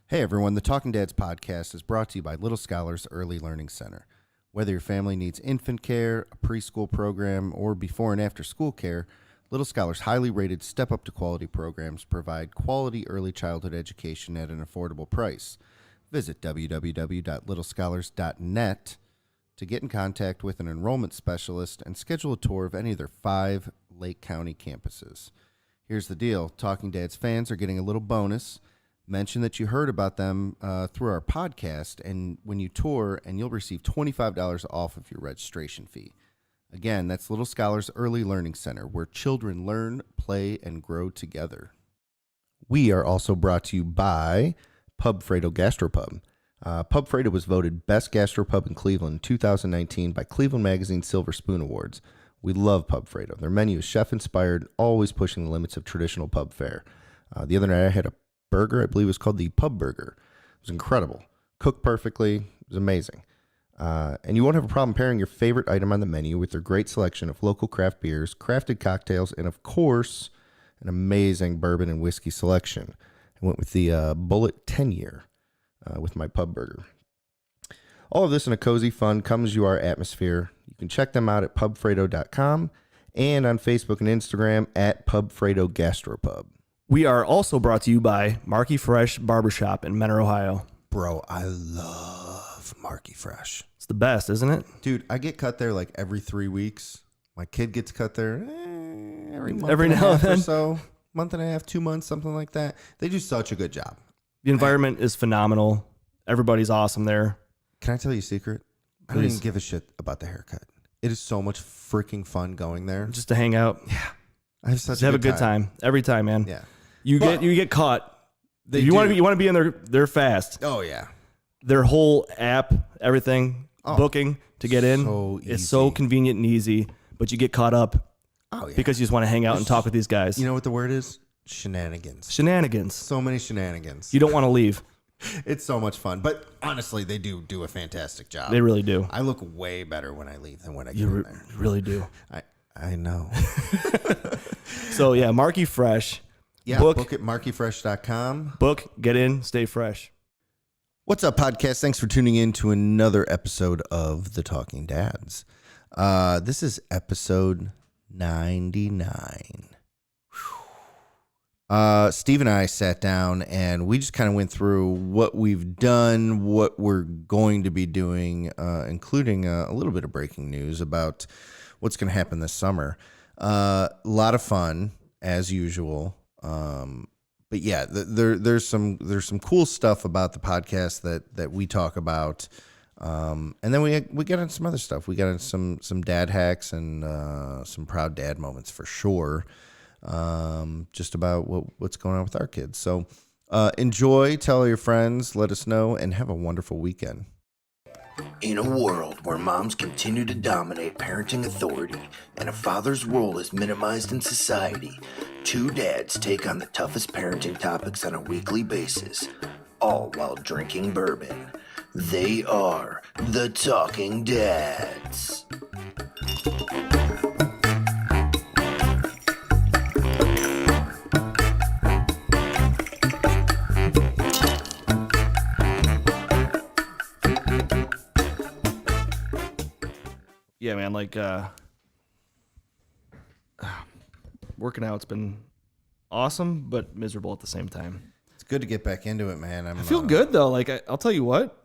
Hey everyone, the Talking Dads podcast is brought to you by Little Scholars Early Learning Center. Whether your family needs infant care, a preschool program, or before and after school care, Little Scholars' highly rated Step Up to Quality programs provide quality early childhood education at an affordable price. Visit www.littlescholars.net to get in contact with an enrollment specialist and schedule a tour of any of their 5 Lake County campuses. Here's the deal. Talking Dads fans are getting a little bonus. Mention that you heard about them through our podcast, and when you tour, and you'll receive $25 off of your registration fee. Again, that's Little Scholars Early Learning Center, where children learn, play, and grow together. We are also brought to you by Pub Fredo Gastropub. Pub Fredo was voted Best Gastropub in Cleveland in 2019 by Cleveland Magazine Silver Spoon Awards. We love Pub Fredo. Their menu is chef-inspired, always pushing the limits of traditional pub fare. The other night I had a burger, I believe it was called the Pub Burger. It was incredible. Cooked perfectly. It was amazing. And you won't have a problem pairing your favorite item on the menu with their great selection of local craft beers, crafted cocktails, and of course, an amazing bourbon and whiskey selection. I went with the Bullet 10-year with my Pub Burger. All of this in a cozy, fun, come-as-you-are atmosphere. You can check them out at pubfredo.com and on Facebook and Instagram at PubFredo Gastropub. We are also brought to you by Marky Fresh Barbershop in Menor, Ohio. Bro, I love Marky Fresh. It's the best, isn't it? Dude, I get cut there like every 3 weeks. My kid gets cut there every month Every and a now and half or then. so. Month and a half, 2 months, something like that. They do such a good job. The environment is phenomenal. Everybody's awesome there. Can I tell you a secret? I don't Please. even give a shit about the haircut. It is so much freaking fun going there. Just to hang out. Yeah. I have such Just have a good time. Every time, man. Yeah. You get caught. If you want to be in there fast. Oh, yeah. Their whole app, everything, booking to get in. So It's so easy. convenient and easy, but you get caught up Oh, yeah. because you just want to hang out and talk with these guys. You know what the word is? Shenanigans. Shenanigans. So many shenanigans. You don't want to leave. It's so much fun. But honestly, they do a fantastic job. They really do. I look way better when I leave than when I get in You there. really do. I know. So, yeah, Marky Fresh. Yeah, book at markyfresh.com. Book, get in, stay fresh. What's up, podcast? Thanks for tuning in to another episode of The Talking Dads. This is episode 99. Steve and I sat down and we just kind of went through what we've done, what we're going to be doing, including a little bit of breaking news about what's going to happen this summer. A lot of fun, as usual. But yeah, there's some cool stuff about the podcast that we talk about. And then we get into some other stuff. We got into some dad hacks and some proud dad moments for sure. Just about what's going on with our kids. So enjoy, tell all your friends, let us know, and have a wonderful weekend. In a world where moms continue to dominate parenting authority and a father's role is minimized in society, 2 dads take on the toughest parenting topics on a weekly basis, all while drinking bourbon. They are the Talking Dads. Yeah, man, like working out's been awesome, but miserable at the same time. It's good to get back into it, man. I feel good, though. Like, I'll tell you what.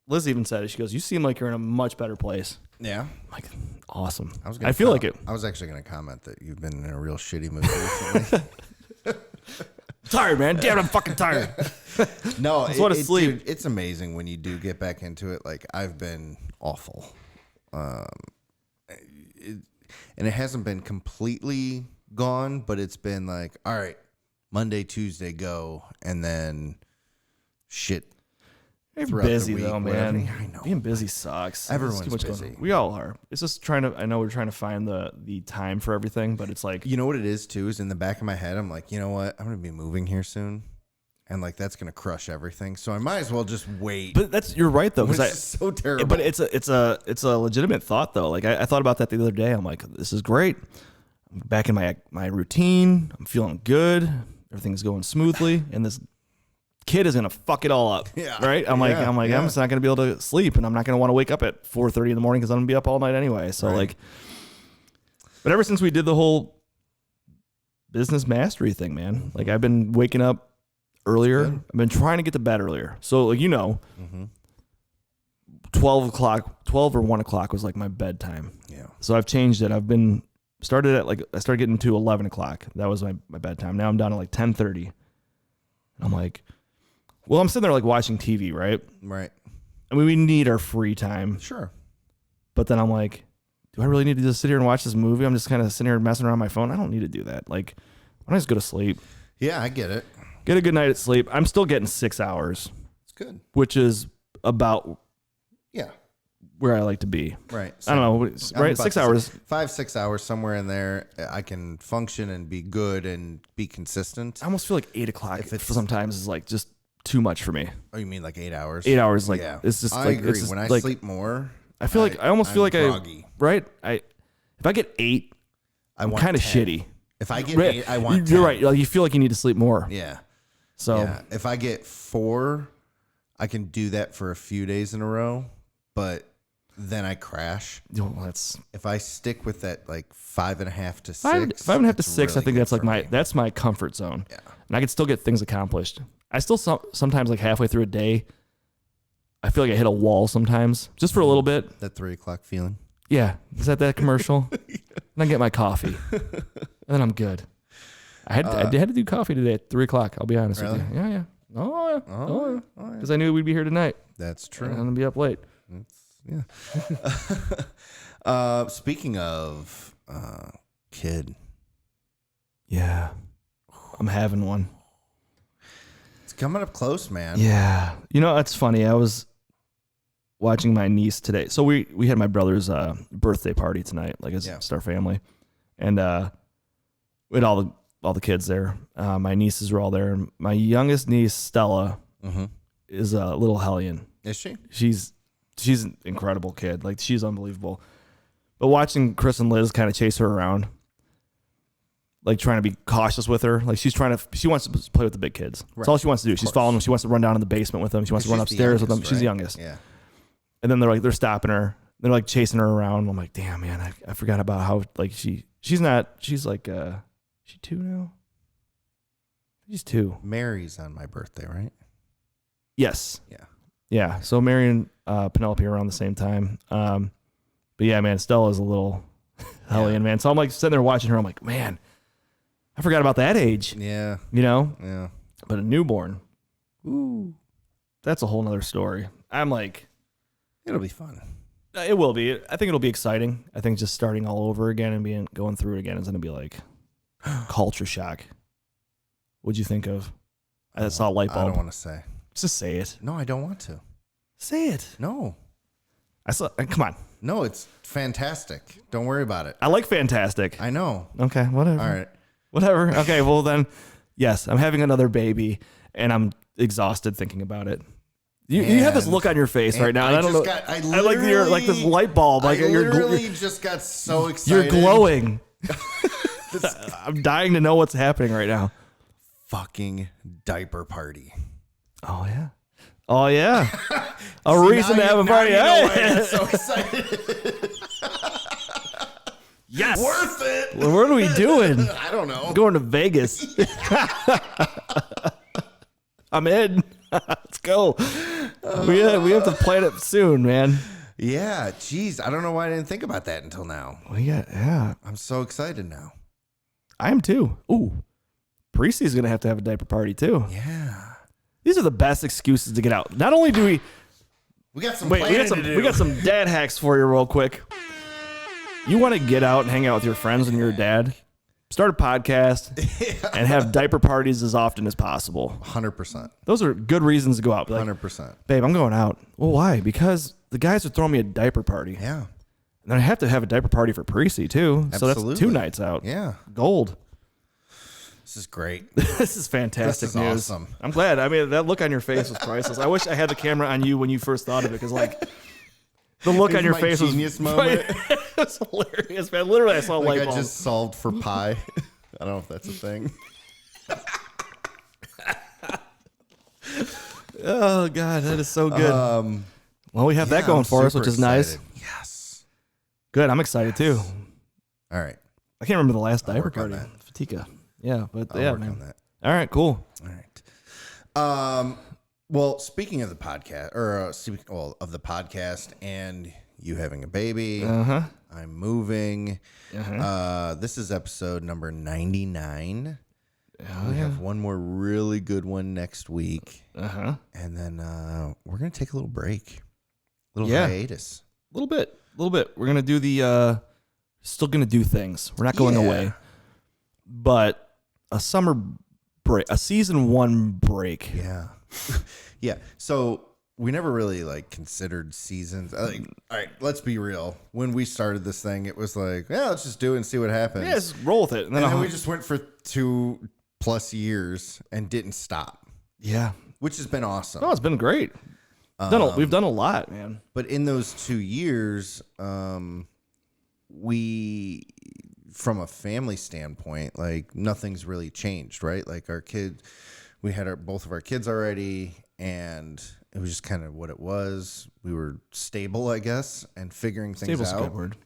Liz even said it. She goes, you seem like you're in a much better place. Yeah. I'm like, awesome. I feel like it. I was actually going to comment that you've been in a real shitty mood recently. Tired, man. Damn, I'm fucking tired. No, I just want to sleep. Dude, it's amazing when you do get back into it. Like, I've been awful. And it hasn't been completely gone, but it's been like, all right, Monday, Tuesday, go, and then shit. You're throughout the busy, week, though, whatever. man. I know. Being busy sucks. Everyone's There's too much busy. going on. We all are. It's just I know we're trying to find the time for everything, but it's like, You know what it is, too, is in the back of my head, I'm like, you know what? I'm going to be moving here soon. And, like, that's going to crush everything. So I might as well just wait. but you're right, though. It's Because so terrible. But it's a legitimate thought, though. Like I thought about that the other day. I'm like, this is great. I'm back in my routine. I'm feeling good. Everything's going smoothly. And this kid is gonna fuck it all up. Yeah. Right. I'm Yeah. I'm just not gonna be able to sleep, and I'm not gonna want to wake up at 4:30 in the morning because I'm gonna be up all night anyway. So Right. but ever since we did the whole business mastery thing, man, like I've been waking up earlier. Good. I've been trying to get to bed earlier. So like 12 or 1 o'clock was like my bedtime. Yeah. So I've changed it. I started getting to 11 o'clock. That was my bedtime. Now I'm down to like 10:30. I'm like, well, I'm sitting there like watching TV, right? Right. I mean, we need our free time. Sure. But then I'm like, do I really need to just sit here and watch this movie? I'm just kind of sitting here messing around my phone. I don't need to do that. Like, why don't I just go to sleep? Yeah, I get it. Get a good night of sleep. I'm still getting 6 hours, It's good. which is about Yeah. where I like to be. Right. I don't know, I'm right? about 6 to say hours. 5-6 hours, somewhere in there. I can function and be good and be consistent. I almost feel like 8 o'clock If it's- sometimes is like just too much for me. Oh, you mean like 8 hours? 8 hours, like Yeah. it's just I like agree. it's just When I like, sleep more, I feel like I almost feel I'm like groggy. if I get 8, I I'm want kind of 10. shitty. If I get Right. 8, I want 10. You're right. Like you feel like you need to sleep more. Yeah. So Yeah. If I get 4, I can do that for a few days in a row, but then I crash. well, that's If I stick with that like 5.5 to 6, 5.5 to it's 6. I really think good that's like for me. that's my comfort zone. Yeah. And I can still get things accomplished. I still sometimes like halfway through a day, I feel like I hit a wall sometimes, just for a little bit. That 3 o'clock feeling. Yeah, is that commercial? And I get my coffee, and then I'm good. I had to do coffee today at 3 o'clock. I'll be honest with you. Yeah, yeah. Oh yeah. Oh yeah. Because I knew we'd be here tonight. That's And I'm true. gonna be up late. Yeah. Speaking of kid, Yeah, I'm having one. it's coming up close, man. Yeah, you know that's funny. I was watching my niece today. So we had my brother's birthday party tonight, like it's our family, and we had all the kids there. My nieces were all there, and my youngest niece Stella is a little hellion. Is she? She's an incredible kid. Like she's unbelievable. But watching Chris and Liz kind of chase her around, like trying to be cautious with her. Like she wants to play with the big kids. That's all she wants to do. She's following them. She wants to run down in the basement with them. She wants to run upstairs with them. She's the youngest. Yeah. And then they're stopping her. They're like chasing her around. I'm like, damn, man, I forgot about how like she's like, she 2 now? She's 2. Mary's on my birthday, right? Yes. Yeah. Yeah. So Mary and Penelope are around the same time. But yeah, man, Stella's a little hellion, man. So I'm like sitting there watching her. I'm like, man, I forgot about that age. Yeah. You know? Yeah. But a newborn, Ooh. that's a whole nother story. I'm like, It'll be fun. it will be. I think it'll be exciting. I think just starting all over again and going through it again is going to be like culture shock. What'd you think of? I saw a light bulb. I don't want to say. Just say it. No, I don't want to. Say it. No. Come on. No, it's fantastic. Don't worry about it. I like fantastic. I know. Okay, whatever. All right. Whatever. Okay, well then, yes, I'm having another baby, and I'm exhausted thinking about it. You have this look on your face right now, and I don't know. I like you're like this light bulb. Like I you're literally just got so excited. You're glowing. I'm dying to know what's happening right now. Fucking diaper party. Oh yeah. Oh yeah. A reason to have a party. You know why Hey. I get so excited. Yes. Worth it. Well, what are we doing? I don't know. I'm going to Vegas. I'm in. Let's go. We have to plan it soon, man. Yeah, geez, I don't know why I didn't think about that until now. Yeah. I'm so excited now. I am too. Ooh. Precy's gonna have to have a diaper party too. Yeah. These are the best excuses to get out. Not only do We got some we planning to do. got some dad hacks for you real quick. You want to get out and hang out with your friends and your dad? Start a podcast and have diaper parties as often as possible. 100%. Those are good reasons to go out. Be like, 100%. babe, I'm going out. Well, why? Because the guys are throwing me a diaper party. Yeah. And then I have to have a diaper party for Precy too. So that's Absolutely. 2 nights out. Yeah. Gold. This is great. This is fantastic This is news. awesome. I'm glad. I mean, that look on your face was priceless. I wish I had the camera on you when you first thought of it, because like the look It on your was my face genius was moment. it was hilarious, man. Literally, I saw a Like light I bulb. just solved for pi. I don't know if that's a thing. Oh God, that is so good. Well, we have that going for us, which is nice. Yes. Good. I'm excited too. All right. I can't remember the last diaper work on party. that. Fatika. Yeah, but I'll yeah, work man. on that. All right, cool. All right. Well, speaking of the podcast, of the podcast and you having a baby, I'm moving. This is episode number 99. We have one more really good one next week. And then we're going to take a little break. A little hiatus. A little bit. We're going to do the, still going to do things. We're not going away. But a summer break, a season 1 break. Yeah. Yeah. So we never really considered seasons. All right, let's be real. When we started this thing, it was like, yeah, let's just do it and see what happens. Yeah, just roll with it. And then we just went for 2+ years and didn't stop. Yeah. Which has been awesome. No, it's been great. We've done a lot, man. But in those 2 years, we, from a family standpoint, nothing's really changed, right? Our kids, we had both of our kids already, and it was just kind of what it was. We were stable, I guess, and figuring things out. Stable's a good word.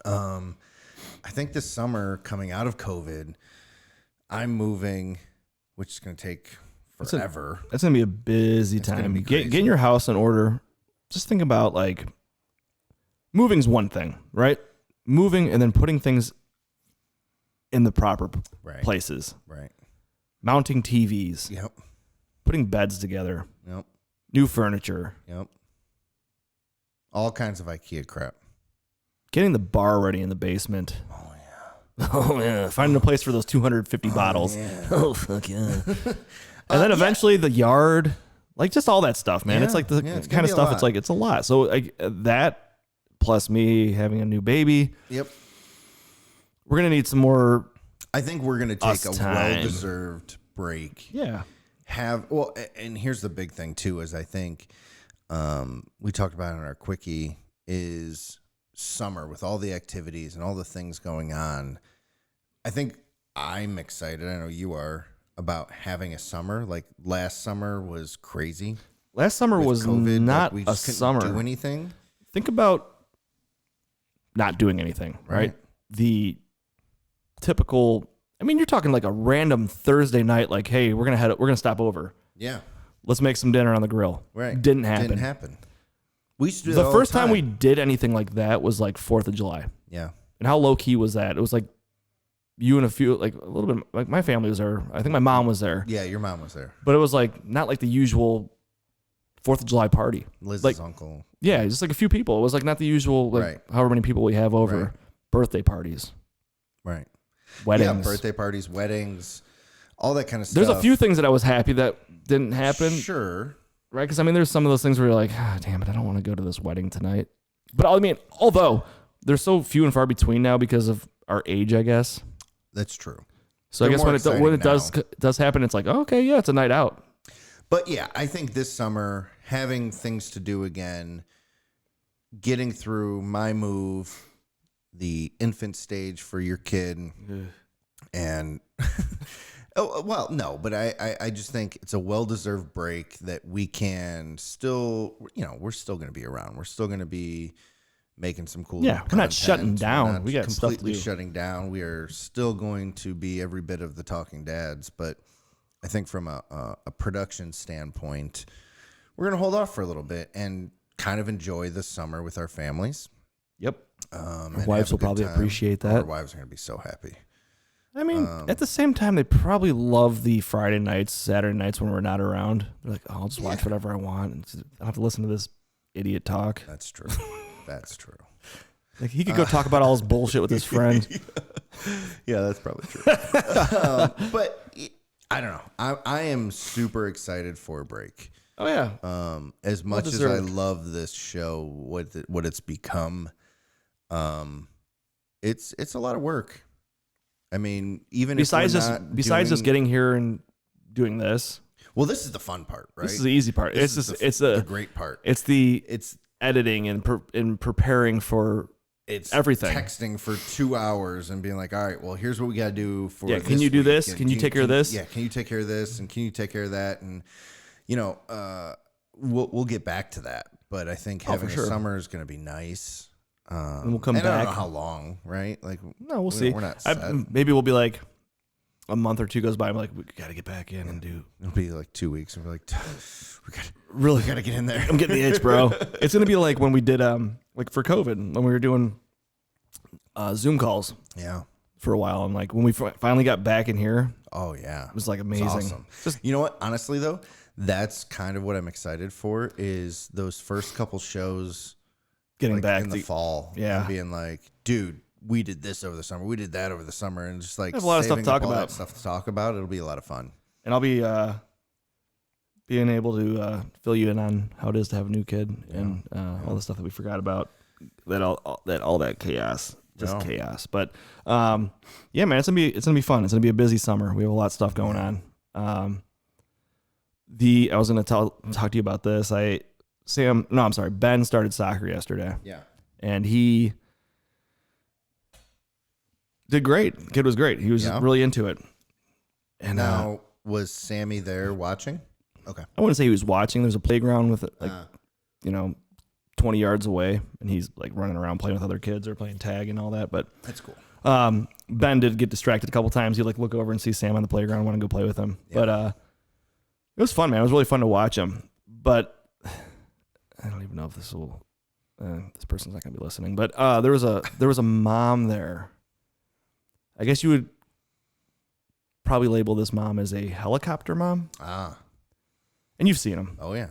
I think this summer, coming out of COVID, I'm moving, which is going to take forever. It's going to be a busy time. Getting your house in order. Just think about moving's one thing, right? Moving and then putting things in the proper places. Right. Mounting TVs. Yep. Putting beds together. Yep. New furniture. Yep. All kinds of IKEA crap. Getting the bar ready in the basement. Oh, yeah. Oh, yeah. Finding a place for those 250 bottles. Yeah. Oh, fuck yeah. And then eventually the yard, just all that stuff, man. Yeah. It's the it's kind of stuff, lot. it's a lot. So that plus me having a new baby. Yep. We're going to need some more. I think we're going to take a well-deserved break. Yeah. And here's the big thing too, is I think we talked about in our quickie is summer with all the activities and all the things going on. I think I'm excited. I know you are about having a summer. Last summer was crazy. Last summer was COVID, not we a just couldn't summer. do anything. Think about not doing anything, right? The typical. I mean, you're talking a random Thursday night, hey, we're gonna stop over. Yeah. Let's make some dinner on the grill. Right. Didn't happen. We used to do The that all first the time we did anything like that was 4th of July. Yeah. And how low key was that? It was you and a few, a little bit, my family was there. I think my mom was there. Yeah, your mom was there. But it was not the usual 4th of July party. Liz's uncle. Yeah, just a few people. It was not the usual, however many people we have over. Right. Birthday parties. Right. Weddings. Yeah, birthday parties, weddings, all that kind of stuff. There's a few things that I was happy that didn't happen. Sure. Right? Because, there's some of those things where you're damn it, I don't want to go to this wedding tonight. But, although they're so few and far between now because of our age, I guess. That's true. So They're I guess when it does happen, it's okay, yeah, it's a night out. But, yeah, I think this summer, having things to do again, getting through my move, the infant stage for your kid, and but I just think it's a well-deserved break that we can still, we're still going to be around. We're still going to be making some cool content. We're not shutting down. We got stuff to do. Shutting down. We are still going to be every bit of the Talking Dads, but I think from a production standpoint, we're going to hold off for a little bit and kind of enjoy the summer with our families. Yep. Our wives will probably appreciate that. Our wives are going to be so happy. At the same time, they probably love the Friday nights, Saturday nights when we're not around. They're I'll just watch whatever I want. I don't have to listen to this idiot talk. That's true. That's true. He could go talk about all his bullshit with his friend. Yeah, that's probably true. But I don't know. I am super excited for a break. Oh yeah. As much as I love this show, what it's become, it's a lot of work. Even besides just getting here and doing this. Well, this is the fun part, right? This is the easy part. It's the great part. It's editing and preparing for everything. Texting for 2 hours and being all right, well, here's what we got to do for. Yeah, can you do this? Can you take care of this? Yeah, can you take care of this? And can you take care of that? And We'll get back to that, but I think having a summer is going to be nice. And we'll come back. I don't know how long, right? Like, no, we'll see. We're not set. Maybe we'll be like a month or two goes by. I'm like, we got to get back in and do. It'll be like 2 weeks, and we're like, we got to get in there. I'm getting the itch, bro. It's gonna be like when we did like for COVID when we were doing Zoom calls. Yeah. For a while, and like when we finally got back in here. Oh yeah, it was like amazing. Awesome. Just, you know what? Honestly, though, that's kind of what I'm excited for. Is those first couple shows getting back in the fall? Yeah, and being like, dude, we did this over the summer. We did that over the summer, and just like have a lot of stuff to talk about. Stuff to talk about. It'll be a lot of fun. And I'll be being able to fill you in on how it is to have a new kid and all the stuff that we forgot about. All that chaos. Just chaos. But yeah, man, it's gonna be fun. It's gonna be a busy summer. We have a lot of stuff going on. I was gonna talk to you about this. Ben started soccer yesterday. Yeah. And he did great. The kid was great. He was really into it. And now, was Sammy there watching? Okay. I wouldn't say he was watching. There's a playground with 20 yards away, and he's like running around playing with other kids or playing tag and all that. But that's cool. Ben did get distracted a couple times. He'd like look over and see Sam on the playground, want to go play with him. Yeah. But it was fun, man. It was really fun to watch him. But I don't even know if this person's not gonna be listening. But there was a mom there. I guess you would probably label this mom as a helicopter mom. And you've seen them. Oh yeah.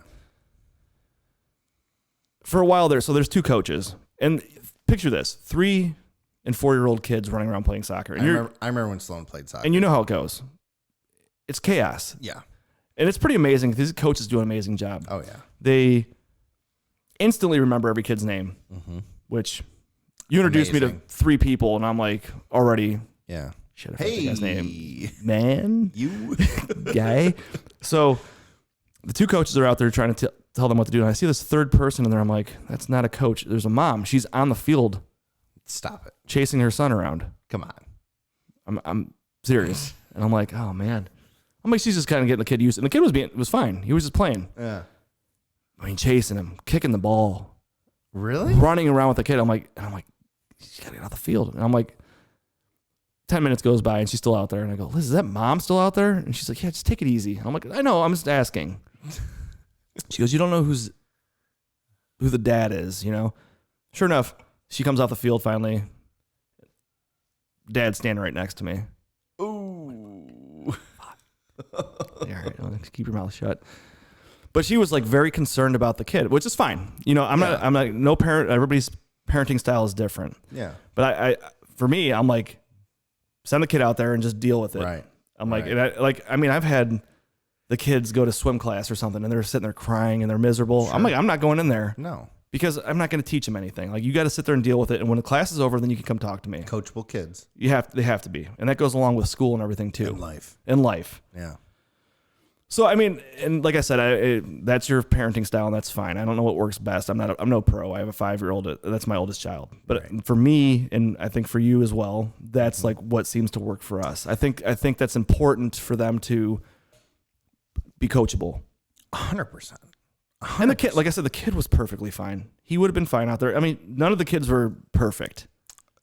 For a while there, so there's two coaches, and picture this: 3 and 4-year-old kids running around playing soccer. And I remember when Sloan played soccer, and you know how it goes. It's chaos. Yeah, and it's pretty amazing. These coaches do an amazing job. Oh yeah, they instantly remember every kid's name, which you introduced me to 3 people, and I'm like already shit. I forgot the guy's name, man, you guy. So the 2 coaches are out there trying to tell them what to do. And I see this 3rd person in there. I'm like, that's not a coach. There's a mom. She's on the field. Stop it. Chasing her son around. Come on. I'm serious. And I'm like, oh man. I'm like, she's just kind of getting the kid used. And the kid was fine. He was just playing. Yeah. I mean, chasing him, kicking the ball. Really? Running around with the kid. I'm like, she's got to get off the field. And I'm like, 10 minutes goes by and she's still out there. And I go, Liz, is that mom still out there? And she's like, yeah, just take it easy. And I'm like, I know, I'm just asking. She goes, you don't know who the dad is, you know? Sure enough, she comes off the field finally. Dad's standing right next to me. Ooh. All right, keep your mouth shut. But she was like very concerned about the kid, which is fine. You know, I'm not no parent. Everybody's parenting style is different. Yeah. But for me, I'm like, send the kid out there and just deal with it. Right. I'm like, and I've had the kids go to swim class or something and they're sitting there crying and they're miserable. Sure. I'm like, I'm not going in there. No. Because I'm not going to teach them anything. Like, you got to sit there and deal with it. And when the class is over, then you can come talk to me. Coachable kids. They have to be. And that goes along with school and everything too. In life. Yeah. So, I mean, and like I said, that's your parenting style and that's fine. I don't know what works best. I'm no pro. I have a 5-year-old. That's my oldest child. But for me, and I think for you as well, that's like what seems to work for us. I think that's important for them to be coachable. 100%. And the kid, like I said, the kid was perfectly fine. He would have been fine out there. I mean, none of the kids were perfect.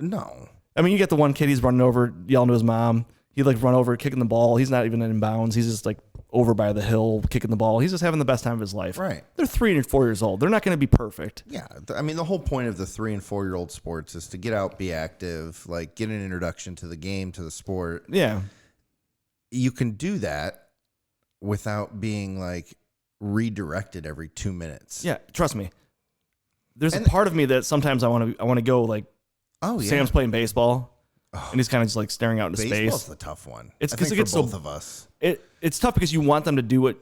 No. I mean, you get the one kid, he's running over, yelling to his mom. He'd like run over, kicking the ball. He's not even in bounds. He's just like over by the hill, kicking the ball. He's just having the best time of his life. Right. They're 3 and 4 years old. They're not going to be perfect. Yeah. I mean, the whole point of the 3 and 4-year-old sports is to get out, be active, like get an introduction to the game, to the sport. Yeah. You can do that without being like redirected every 2 minutes. Yeah, trust me. There's a part of me that sometimes I want to go like, oh yeah, Sam's playing baseball, and he's kind of just like staring out into space. Baseball's the tough one. It's because it gets both of us. It's tough because you want them to do what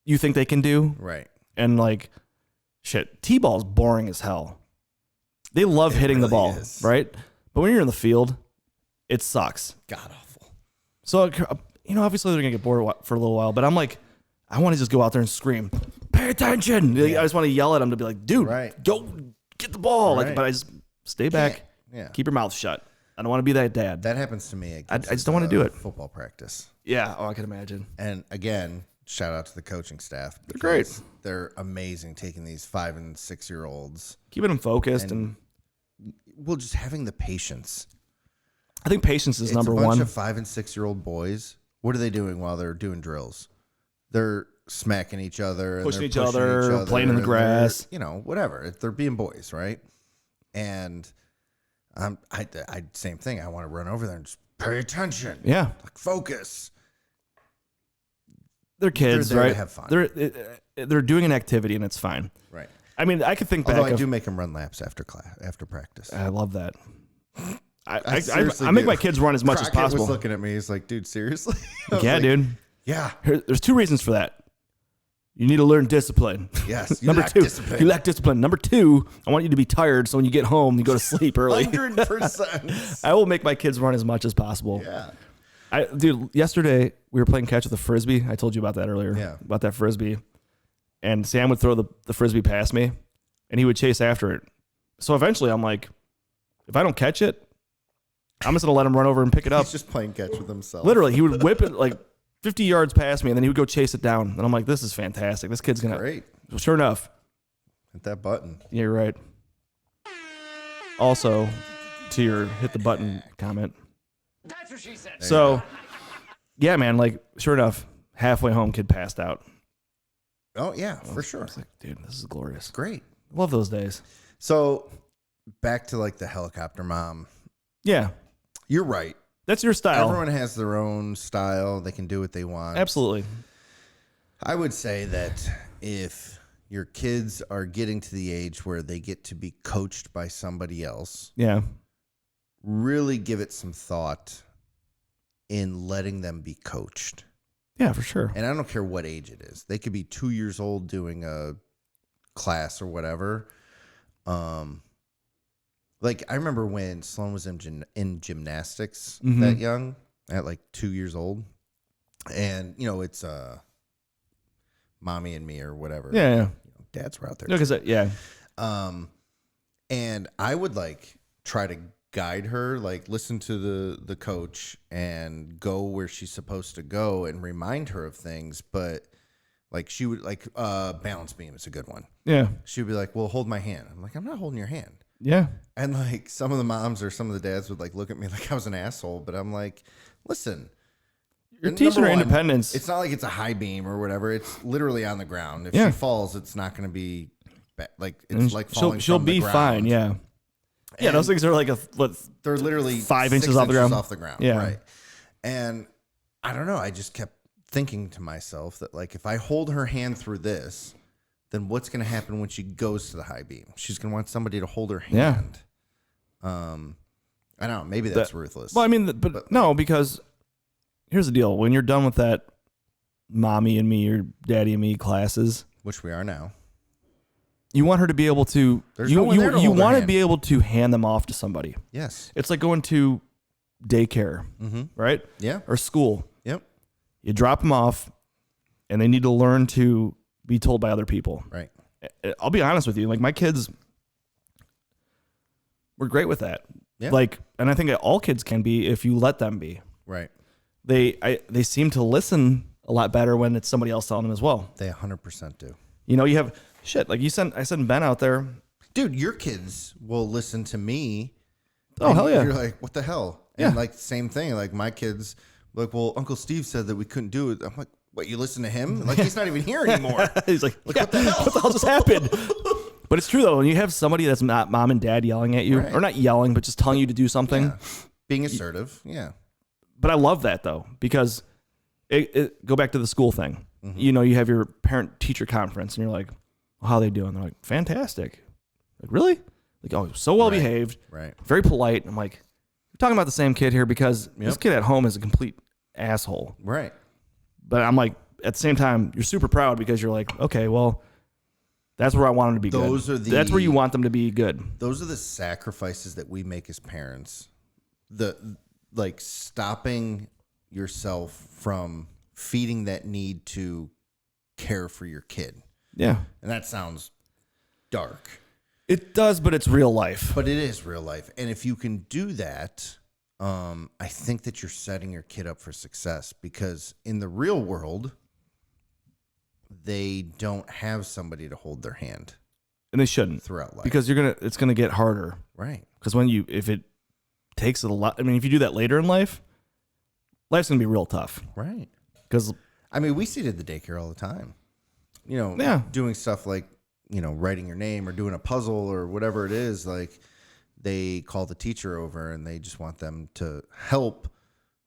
you think they can do, right? And like, shit, T-ball's boring as hell. They love hitting the ball, right? But when you're in the field, it sucks. God awful. So obviously they're gonna get bored for a little while, but I'm like, I want to just go out there and scream, pay attention. Yeah. I just want to yell at them to be like, dude, go get the ball. Right. Like, but I just stay back. Yeah. Keep your mouth shut. I don't want to be that dad. That happens to me. I just don't want to do it. Football practice. Yeah. Oh, I can imagine. And again, shout out to the coaching staff. They're great. They're amazing taking these 5 and 6 year olds. Keeping them focused and well, just having the patience. I think patience is number one. A bunch one. of 5 and 6 year old boys. What are they doing while they're doing drills? They're smacking each other, pushing and each other, playing in the grass. You know, whatever. They're being boys, right? And I same thing. I want to run over there and just pay attention. Yeah, like focus. They're kids, they're there right? to have fun. They're doing an activity and it's fine. Right. I mean, I could think Although back. I do make them run laps after practice. I love that. I make my kids run as much Crockett as possible. was looking at me. He's like, dude, seriously? Yeah, dude. Yeah. There's 2 reasons for that. You need to learn discipline. Yes. Number 2, discipline. You lack discipline. Number 2, I want you to be tired so when you get home, you go to sleep early. 100%. I will make my kids run as much as possible. Yeah. Dude, yesterday we were playing catch with a Frisbee. I told you about that earlier. Yeah. About that Frisbee. And Sam would throw the Frisbee past me and he would chase after it. So eventually I'm like, if I don't catch it, I'm just going to let him run over and pick it up. He's just playing catch with himself. Literally, he would whip it like 50 yards past me, and then he would go chase it down. And I'm like, this is fantastic. This kid's going to... Great. Well, sure enough. Hit that button. Yeah, you're right. Also, to your hit the button comment. That's what she said. So, yeah, man, like, sure enough, halfway home, kid passed out. Oh, yeah, for sure. I was like, dude, this is glorious. Great. Love those days. So, back to like the helicopter mom. Yeah. You're right. That's your style. Everyone has their own style. They can do what they want. Absolutely. I would say that if your kids are getting to the age where they get to be coached by somebody else, yeah, really give it some thought in letting them be coached. Yeah, for sure. And I don't care what age it is. They could be 2 years old doing a class or whatever. Like I remember when Sloan was in gymnastics that young, at like 2 years old, and you know it's mommy and me or whatever. Yeah, yeah. You know, dads were out there. No, because yeah. And I would like try to guide her, like listen to the coach and go where she's supposed to go and remind her of things, but. Like she would like balance beam is a good one. Yeah. She would be like, well, hold my hand. I'm like, I'm not holding your hand. Yeah. And like some of the moms or some of the dads would like look at me like I was an asshole, but I'm like, listen, you're teaching her independence. It's not like it's a high beam or whatever. It's literally on the ground. If Yeah. she falls, it's not going to be like it's like falling. She'll from be the ground. fine. Yeah. Yeah. Those things are like they're literally 5 inches off the ground. Off the ground. Yeah. Right. And I don't know. I just kept thinking to myself that like if I hold her hand through this, then what's going to happen when she goes to the high beam? She's going to want somebody to hold her hand. I don't know. Maybe that's ruthless. Well, I mean, but no, because here's the deal: when you're done with that, mommy and me or daddy and me classes, which we are now, you want her to be able to. You want to be able to hand them off to somebody. Yes, it's like going to daycare, right? Yeah, or school. Yep. You drop them off, and they need to learn to be told by other people. Right. I'll be honest with you. Like my kids were great with that. Yeah. Like, and I think all kids can be if you let them be. Right. They seem to listen a lot better when it's somebody else telling them as well. They 100% do. You know, you have shit like I sent Ben out there. Dude, your kids will listen to me. Oh, hell yeah. You're like, what the hell? Yeah. And like same thing. Like my kids like, well, Uncle Steve said that we couldn't do it. I'm like, what, you listen to him? Like he's not even here anymore. He's like what the hell? What the hell just happened? But it's true though. When you have somebody that's not mom and dad yelling at you, or not yelling, but just telling you to do something. Yeah. Being assertive. Yeah. But I love that though, because go back to the school thing. You know, you have your parent teacher conference and you're like, well, how are they doing? They're like, fantastic. Like, really? Like, oh, so well behaved. Right. Very polite. I'm like, you're talking about the same kid here because this kid at home is a complete asshole. Right. But I'm like, at the same time, you're super proud because you're like, okay, well, that's where I want them to be good. That's where you want them to be good. Those are the sacrifices that we make as parents. Like stopping yourself from feeding that need to care for your kid. Yeah. And that sounds dark. It does, but it's real life. But it is real life. And if you can do that, I think that you're setting your kid up for success because in the real world, they don't have somebody to hold their hand And they shouldn't throughout life. because it's going to get harder. Right. Because if it takes a lot, I mean, if you do that later in life, life's going to be real tough. Right. Because, I mean, we see it at the daycare all the time. You know, Yeah. doing stuff like, you know, writing your name or doing a puzzle or whatever it is. Like, they call the teacher over and they just want them to help,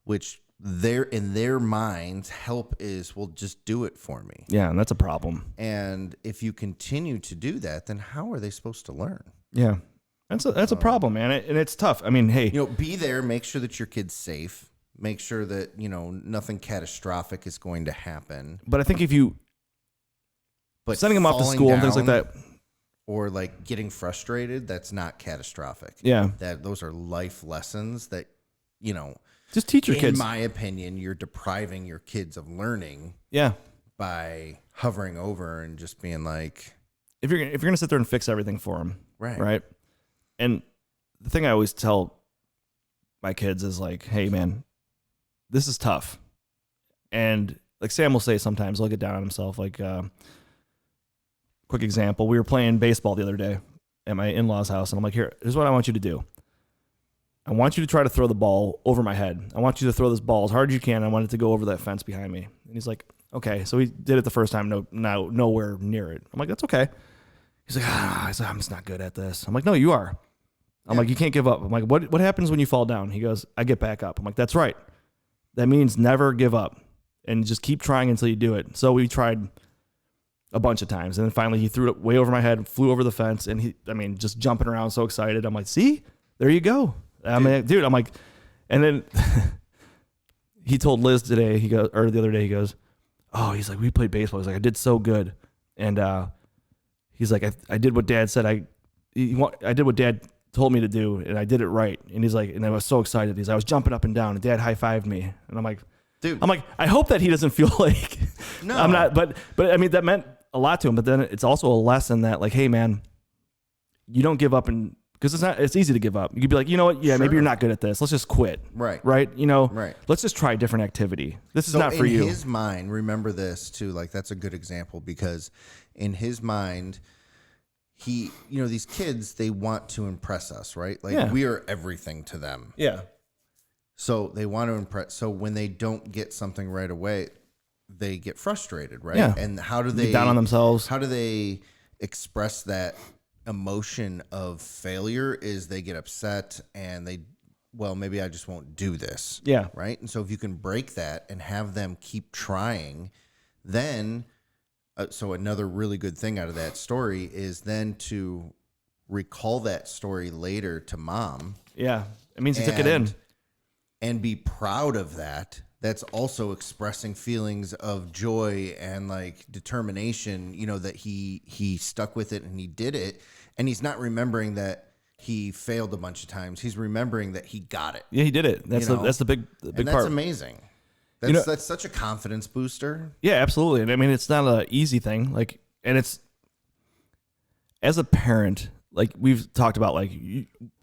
which in their minds, help is, well, just do it for me. yeah, and that's a problem. And if you continue to do that, then how are they supposed to learn? Yeah. That's a problem, man. And it's tough. I mean, hey. You know, be there, make sure that your kid's safe, make sure that, you know, nothing catastrophic is going to happen. But I think if you, But sending them off to falling school and things like down that. or like getting frustrated, that's not catastrophic. Yeah. Those are life lessons that, you know, Just teach your in kids. my opinion, you're depriving your kids of learning Yeah. by hovering over and just being like, If you're going to sit there and fix everything for them. right. Right. And the thing I always tell my kids is like, hey, man, this is tough. And like Sam will say sometimes, he'll get down on himself. Like, quick example, we were playing baseball the other day at my in-laws' house. And I'm like, here's what I want you to do. I want you to try to throw the ball over my head. I want you to throw this ball as hard as you can. I want it to go over that fence behind me. And he's like, okay. So he did it the first time. Nowhere near it. I'm like, that's okay. He's like, I'm just not good at this. I'm like, no, you are. I'm like, you can't give up. I'm like, what happens when you fall down? He goes, I get back up. I'm like, that's right. That means never give up and just keep trying until you do it. So we tried a bunch of times. And then finally he threw it way over my head, flew over the fence. And just jumping around, so excited. I'm like, see, there you go. I'm like, and then he told Liz today, the other day, he goes, oh, he's like, we played baseball. He's like, I did so good. And he's like, I did what Dad said. I did what Dad told me to do, and I did it right. And he's like, and I was so excited. He's like, I was jumping up and down, and Dad high-fived me. And I'm like, Dude. I hope that he doesn't feel like No. I'm not, but I mean, that meant a lot to him. But then it's also a lesson that like, hey man, you don't give up, and because it's easy to give up. You could be like, you know what? Yeah, Sure. maybe you're not good at this. Let's just quit. Right. Right. You know, Right. Let's just try a different activity. This is not for you. In his mind, remember this too, like that's a good example because in his mind, these kids, they want to impress us, right? Like Yeah. we are everything to them. Yeah. So they want to impress. So when they don't get something right away, they get frustrated, right? Yeah. And how do they Get down on themselves. How do they express that emotion of failure? Is they get upset and maybe I just won't do this. Yeah. Right. And so if you can break that and have them keep trying, then so another really good thing out of that story is then to recall that story later to mom. Yeah. It means he took it in. And be proud of that. That's also expressing feelings of joy and like determination, that he stuck with it and he did it. And he's not remembering that he failed a bunch of times. He's remembering that he got it. Yeah, he did it. That's the big And part. that's amazing. That's such a confidence booster. Yeah, absolutely. And I mean, it's not an easy thing. Like, and it's, as a parent, like we've talked about, like,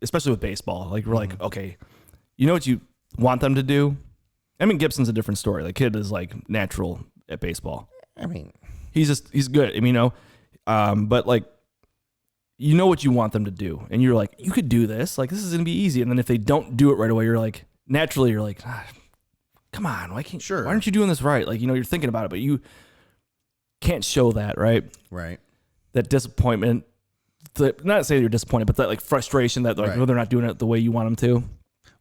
especially with baseball, like we're like, okay, you know what you want them to do? I mean, Gibson's a different story. Like, kid is like natural at baseball. I mean, he's good. I mean, but like, you know what you want them to do. And you're like, you could do this. Like, this is going to be easy. And then if they don't do it right away, you're like, come on, why aren't you doing this right? Like, you're thinking about it, but you can't show that, right? Right. That disappointment, not to say that you're disappointed, but that like frustration that like, Right. they're not doing it the way you want them to.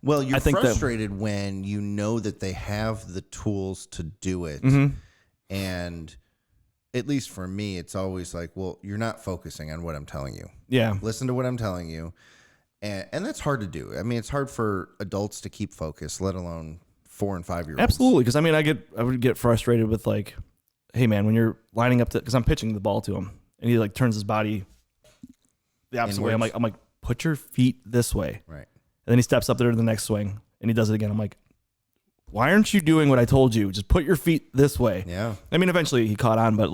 Well, you're I think frustrated when you know that they have the tools to do it. Mm-hmm. And at least for me, it's always like, well, you're not focusing on what I'm telling you. Yeah. Listen to what I'm telling you. And that's hard to do. I mean, it's hard for adults to keep focus, let alone 4 and 5 year olds. Absolutely. Because I mean, I would get frustrated with like, hey man, when you're lining up because I'm pitching the ball to him and he like turns his body the opposite way. I'm like, put your feet this way. Right. And then he steps up there to the next swing and he does it again. I'm like, why aren't you doing what I told you? Just put your feet this way. Yeah. I mean, eventually he caught on, but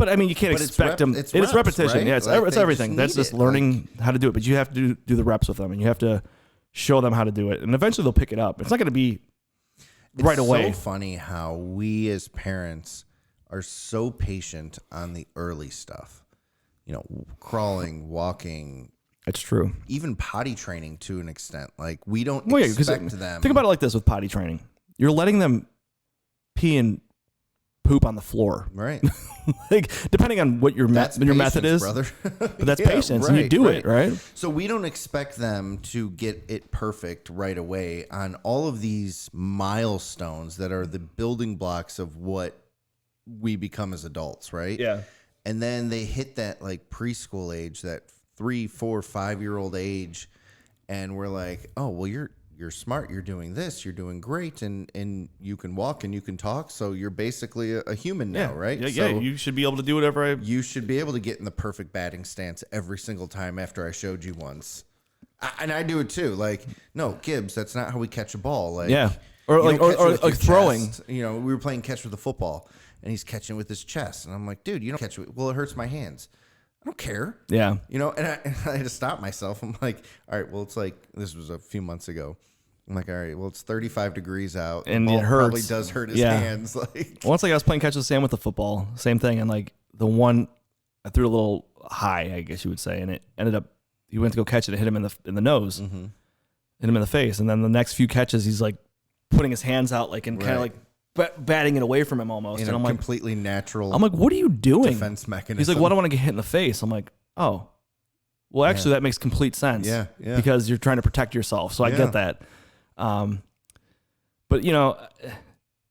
I mean, you can't expect him. It's reps, repetition. right? Yeah, it's Like, everything. That's just learning how to do it. But you have to do the reps with them, and you have to show them how to do it. And eventually they'll pick it up. It's not going to be right away. It's so funny how we as parents are so patient on the early stuff. You know, crawling, walking. It's true. Even potty training to an extent. Like, we don't Well, expect them. Think about it like this with potty training. You're letting them pee and poop on the floor. Right. Like, depending on what your method is. Brother. But that's patience, and you do it, right? So we don't expect them to get it perfect right away on all of these milestones that are the building blocks of what we become as adults, right? Yeah. And then they hit that like preschool age, that 3, 4, 5-year-old age, and we're like, oh, well, you're smart, you're doing this, you're doing great, and you can walk and you can talk, so you're basically a human now, right? Yeah, so you should be able to do whatever you should be able to get in the perfect batting stance every single time after I showed you once. And I do it too. Like, no, Gibbs, that's not how we catch a ball. Like, yeah. Or like or throwing. Chest. You know, we were playing catch with the football, and he's catching with his chest, and I'm like, dude, you don't catch it. Well, it hurts my hands. I don't care. Yeah. You know, and I had to stop myself. I'm like, all right, well, it's like, this was a few months ago. I'm like, all right, well, it's 35 degrees out. And the ball it hurts. Probably does hurt his hands. Like, once I was playing catch with Sam with the football, same thing. And like the one, I threw a little high, I guess you would say, and it ended up, he went to go catch it and hit him in the nose, hit him in the face. And then the next few catches, he's like putting his hands out, like, and kind of like batting it away from him almost. And I'm like, completely natural. I'm like, what are you doing? Defense mechanism. He's like, well, I don't want to get hit in the face. I'm like, oh, well, actually, that makes complete sense. Yeah. Because you're trying to protect yourself. So I get that. But you know,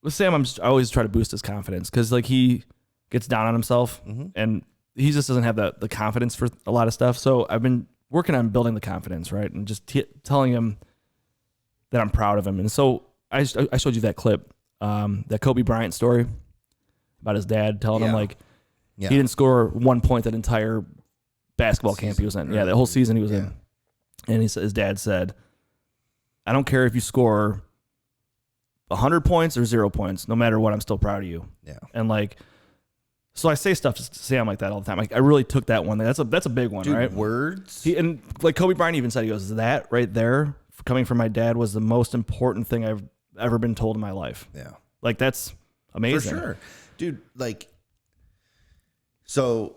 with Sam, I always try to boost his confidence because like he gets down on himself and he just doesn't have the confidence for a lot of stuff. So I've been working on building the confidence, right, and just telling him that I'm proud of him. And so I showed you that clip, that Kobe Bryant story about his dad telling him like he didn't score 1 point that entire basketball camp he was in. Yeah, that whole season he was in. And his dad said, I don't care if you score 100 points or 0 points, no matter what, I'm still proud of you. Yeah. And like, so I say stuff to Sam like that all the time. Like, I really took that one. That's a big one, right? Words. And like Kobe Bryant even said, he goes, that right there, coming from my dad, was the most important thing I've ever been told in my life. Yeah. Like, that's amazing. For sure. Dude, like, so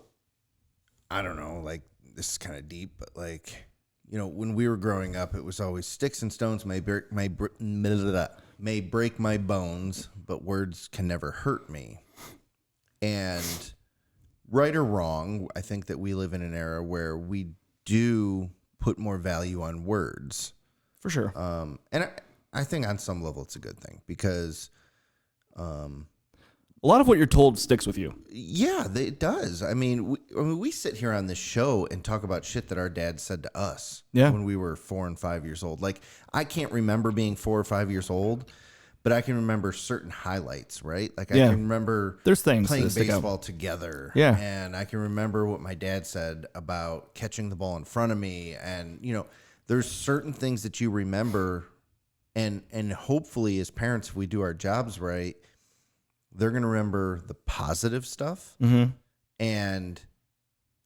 I don't know, like, this is kind of deep, but like, you know, when we were growing up, it was always sticks and stones may break my bones, but words can never hurt me. And right or wrong, I think that we live in an era where we do put more value on words. For sure. And I think on some level it's a good thing because a lot of what you're told sticks with you. Yeah, it does. I mean, we sit here on this show and talk about shit that our dad said to us when we were 4 and 5 years old. Like, I can't remember being 4 or 5 years old, but I can remember certain highlights, right? Like, I can remember there's things playing baseball together. Yeah. And I can remember what my dad said about catching the ball in front of me. And, you know, there's certain things that you remember. And hopefully, as parents, if we do our jobs right, they're going to remember the positive stuff, and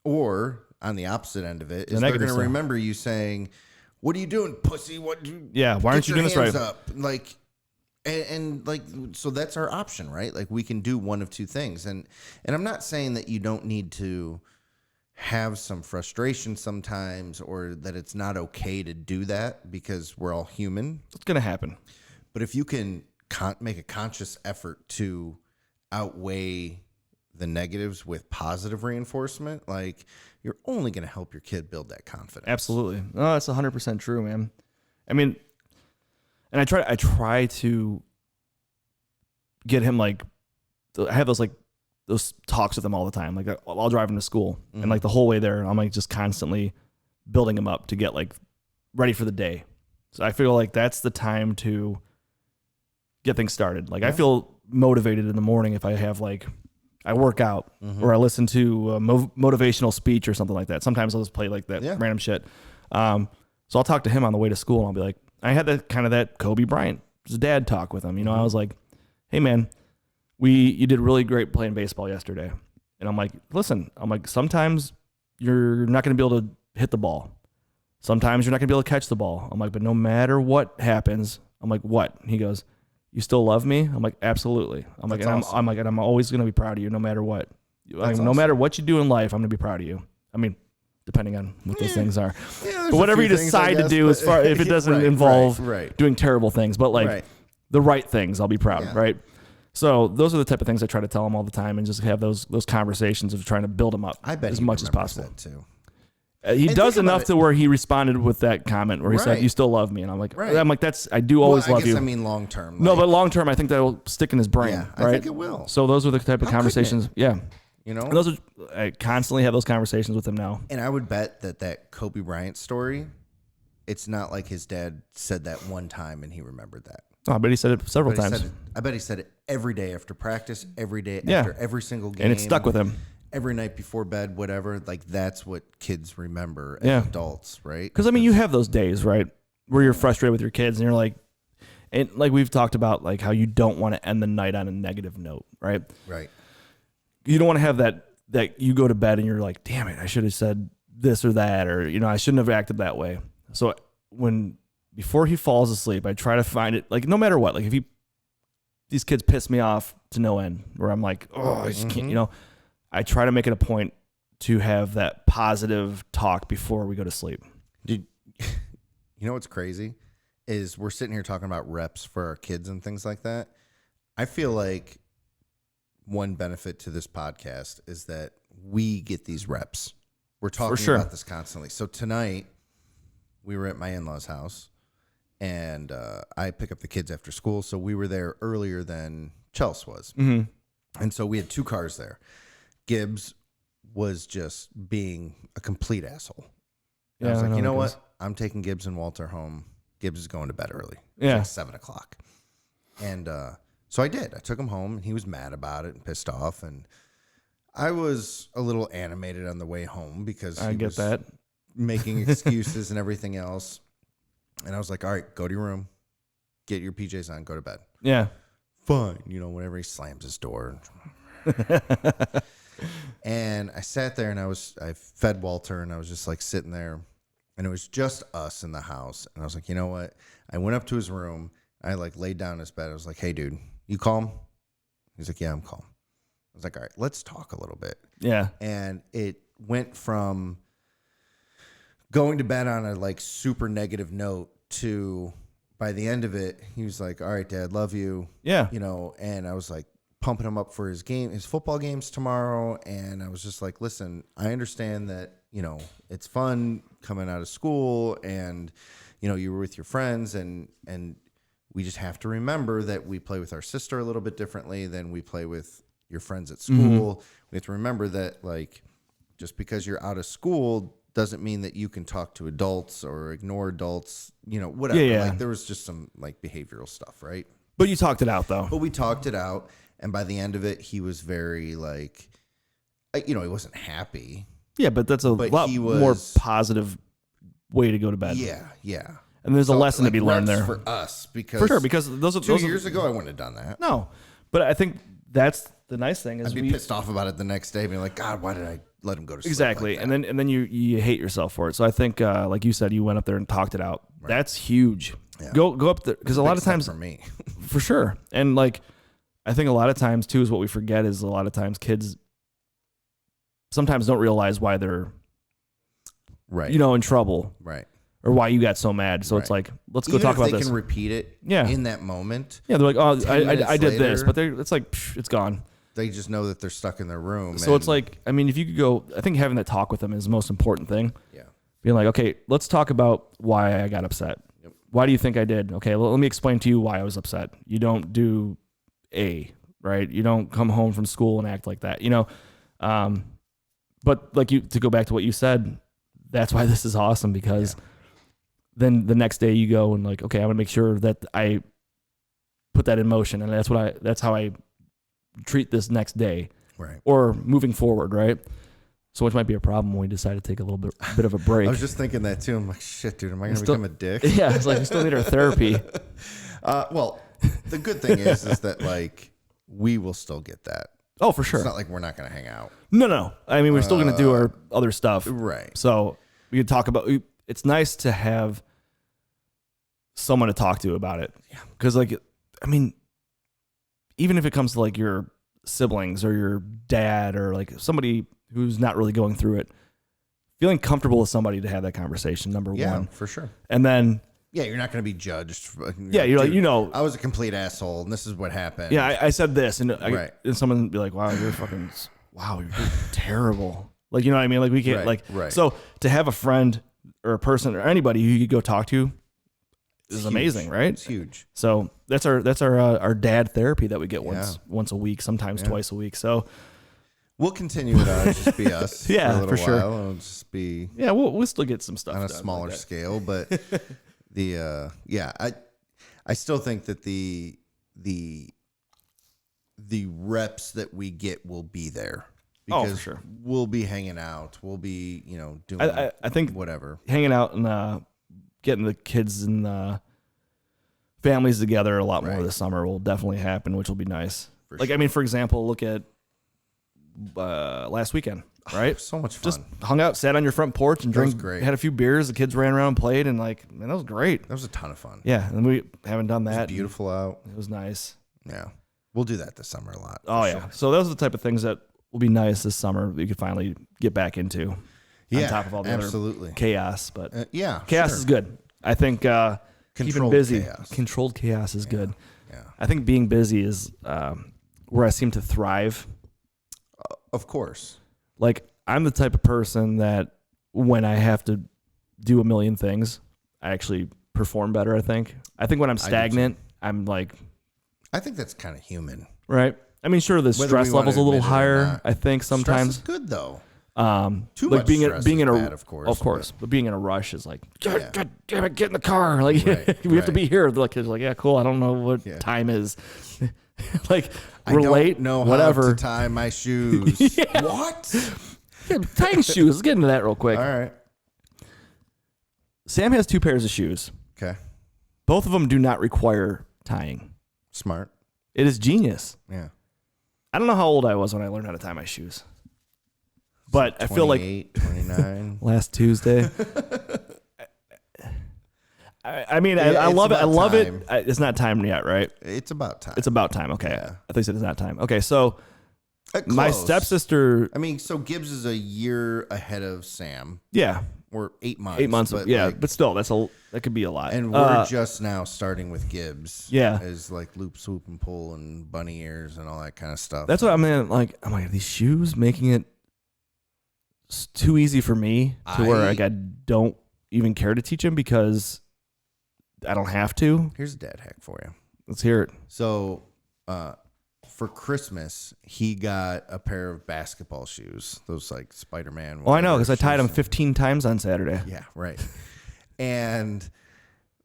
or on the opposite end of it, is they're going to remember you saying, "What are you doing, pussy? Why aren't you doing this right?" Up? Like, and like, so that's our option, right? Like, we can do one of two things, and I'm not saying that you don't need to have some frustration sometimes, or that it's not okay to do that because we're all human. It's going to happen, but if you can make a conscious effort to outweigh the negatives with positive reinforcement, like, you're only going to help your kid build that confidence. Absolutely. No, that's 100% true, man. I mean, and I try to get him, like, I have those talks with him all the time. Like, I'll drive him to school and like the whole way there, I'm like just constantly building him up to get like ready for the day. So I feel like that's the time to get things started. Like, I feel motivated in the morning if I have like, I work out or I listen to a motivational speech or something like that. Sometimes I'll just play like that random shit. So I'll talk to him on the way to school and I'll be like, I had that Kobe Bryant dad talk with him. You know, I was like, hey man, you did really great playing baseball yesterday. And I'm like, listen, sometimes you're not going to be able to hit the ball. Sometimes you're not going to be able to catch the ball. I'm like, but no matter what happens, I'm like, what? He goes, you still love me? I'm like, absolutely. I'm like, That's I'm like, and I'm always going to be proud of you no matter what. Like, no awesome. matter what you do in life, I'm going to be proud of you. I mean, depending on what those things are. Yeah, but whatever you decide to do, as far if it doesn't involve doing terrible things, but like the right things, I'll be proud of, right? So those are the type of things I try to tell him all the time, and just have those conversations of trying to build him up as much as possible. That too. He does enough to where he responded with that comment where he said, "You still love me," and I'm like, I do always love you. I mean, long term. No, but long term, I think that will stick in his brain. Yeah, right? I think it will. So those are the type of conversations. Yeah. You know, and I constantly have those conversations with him now. And I would bet that Kobe Bryant story, it's not like his dad said that one time and he remembered that. Oh, I bet he said it several times. I bet he said it every day after practice, every day after every single game. And it stuck with him. Every night before bed, whatever. Like, that's what kids remember as adults, right? Because, I mean, you have those days, right, where you're frustrated with your kids and you're like, and like we've talked about, like how you don't want to end the night on a negative note, right? Right. You don't want to have that you go to bed and you're like, damn it, I should have said this or that, or, I shouldn't have acted that way. So before he falls asleep, I try to find it, like, no matter what, like if these kids piss me off to no end, where I'm like, oh, I just can't, I try to make it a point to have that positive talk before we go to sleep. You know what's crazy is we're sitting here talking about reps for our kids and things like that. I feel like one benefit to this podcast is that we get these reps. We're talking about this constantly. So tonight we were at my in-laws' house, and I pick up the kids after school. So we were there earlier than Chelsea was. Mm-hmm. And so we had 2 cars there. Gibbs was just being a complete asshole. Yeah, I was like, you know what? I'm taking Gibbs and Walter home. Gibbs is going to bed early. It's like 7:00. And so I did. I took him home, and he was mad about it and pissed off. And I was a little animated on the way home because he was making excuses and everything else. And I was like, all right, go to your room, get your PJs on, go to bed. Yeah. Fine. Whenever he slams his door. And I sat there and I fed Walter, and I was just like sitting there, and it was just us in the house. And I was like, you know what? I went up to his room. I like laid down in his bed. I was like, hey, dude, you calm? He's like, yeah, I'm calm. I was like, all right, let's talk a little bit. Yeah. And it went from going to bed on a like super negative note to, by the end of it, he was like, all right, Dad, love you. Yeah. And I was like pumping him up for his football games tomorrow. And I was just like, listen, I understand that, it's fun coming out of school and, you were with your friends and we just have to remember that we play with our sister a little bit differently than we play with your friends at school. Mm-hmm. We have to remember that, like, just because you're out of school doesn't mean that you can talk to adults or ignore adults, whatever. Yeah. Like, there was just some, like, behavioral stuff, right? But you talked it out, though. But we talked it out, and by the end of it, he was very, like, he wasn't happy. Yeah, but that's a lot more positive way to go to bed. Yeah, yeah. And there's a lesson to be learned there. For us, because for sure, because those 2 years ago, I wouldn't have done that. No, but I think that's the nice thing is I'd be pissed off about it the next day, being like, God, why did I let him go to sleep? Exactly, like and then you hate yourself for it. So I think, like you said, you went up there and talked it out. Right. That's huge. Yeah. Go up there, because a lot of times for me, for sure, and like I think a lot of times too is what we forget is a lot of times kids sometimes don't realize why they're in trouble, right. Or why you got so mad. So it's like, let's go talk about this. They can repeat it in that moment. Yeah, they're like, oh, I did this. But it's like, it's gone. They just know that they're stuck in their room. So it's like, I mean, if you could go, I think having that talk with them is the most important thing. Yeah. Being like, okay, let's talk about why I got upset. Yep. Why do you think I did? Okay, well, let me explain to you why I was upset. You don't do A, right? You don't come home from school and act like that, But like to go back to what you said, that's why this is awesome, because then the next day you go and like, okay, I'm gonna make sure that I put that in motion, and that's how I treat this next day, right? Or moving forward, right? So which might be a problem when we decide to take a little bit of a break. I was just thinking that too. I'm like, shit, dude, am I gonna become a dick? Yeah, it's like we still need our therapy. Well, the good thing is that like we will still get that. Oh, for sure. It's not like we're not gonna hang out. No. I mean, we're still gonna do our other stuff, right? So we could talk about. It's nice to have someone to talk to about it. Yeah. Because, like, I mean, even if it comes to like your siblings or your dad or like somebody who's not really going through it, feeling comfortable with somebody to have that conversation, number one. For sure. And then, yeah, you're not going to be judged. You're like, I was a complete asshole, and this is what happened. Yeah, I said this, and Right. and someone would be like, "Wow, you're terrible." Like, you know what I mean? Like, we can't Right. So to have a friend or a person or anybody who you could go talk to is amazing, right? It's huge. So that's our dad therapy that we get once a week, sometimes twice a week. So we'll continue it on. Just be us. Yeah, for a little for sure. while. It'll just be we'll still get some stuff on a done smaller like that. scale, but I still think that the reps that we get will be there. Because for sure. we'll be hanging out. We'll be, doing I think whatever. Hanging out and getting the kids and families together a lot more this summer will definitely happen, which will be nice. I mean, for example, look at last weekend, right? So much fun. Just hung out, sat on your front porch and had a few beers. The kids ran around and played, and man, that was great. That was a ton of fun. Yeah, and we haven't done that. It was beautiful out. It was nice. Yeah. We'll do that this summer a lot. Oh, yeah. Sure. So those are the type of things that will be nice this summer that you could finally get back into on top of all the other chaos. But chaos is good. I think keeping busy, controlled chaos is good. Yeah. I think being busy is where I seem to thrive. Of course. Like, I'm the type of person that when I have to do a million things, I actually perform better, I think. I think when I'm stagnant, I'm like... I think that's kind of human. Right. I mean, sure, the stress level's a little higher, I think, sometimes. Stress is good, though. Too much stress is bad, of course. But being in a rush is like, God damn it, get in the car. Like, we have to be here. The kids are like, yeah, cool. I don't know what time is. Like, relate, I don't know whatever. How to tie my shoes. What? Yeah, tying shoes. Let's get into that real quick. All right. Sam has 2 pairs of shoes. Okay. Both of them do not require tying. Smart. It is genius. Yeah. I don't know how old I was when I learned how to tie my shoes. But I feel like 29. last Tuesday. I mean, I love it. I love it. It's not time yet, right? It's about time. It's about time. Okay. Yeah. I thought you said it's not time. Okay. So my stepsister. I mean, so Gibbs is a year ahead of Sam. Yeah. Or 8 months. 8 months. But still, that could be a lot. And we're just now starting with Gibbs. Yeah. As like loop, swoop, and pull and bunny ears and all that kind of stuff. That's what I mean. Like, I'm like, are these shoes making it too easy for me to where I don't even care to teach him because I don't have to? Here's a dad hack for you. Let's hear it. So, for Christmas, he got a pair of basketball shoes. Those like Spider-Man. Oh, I know, because I tied them 15 times on Saturday. Yeah, right. And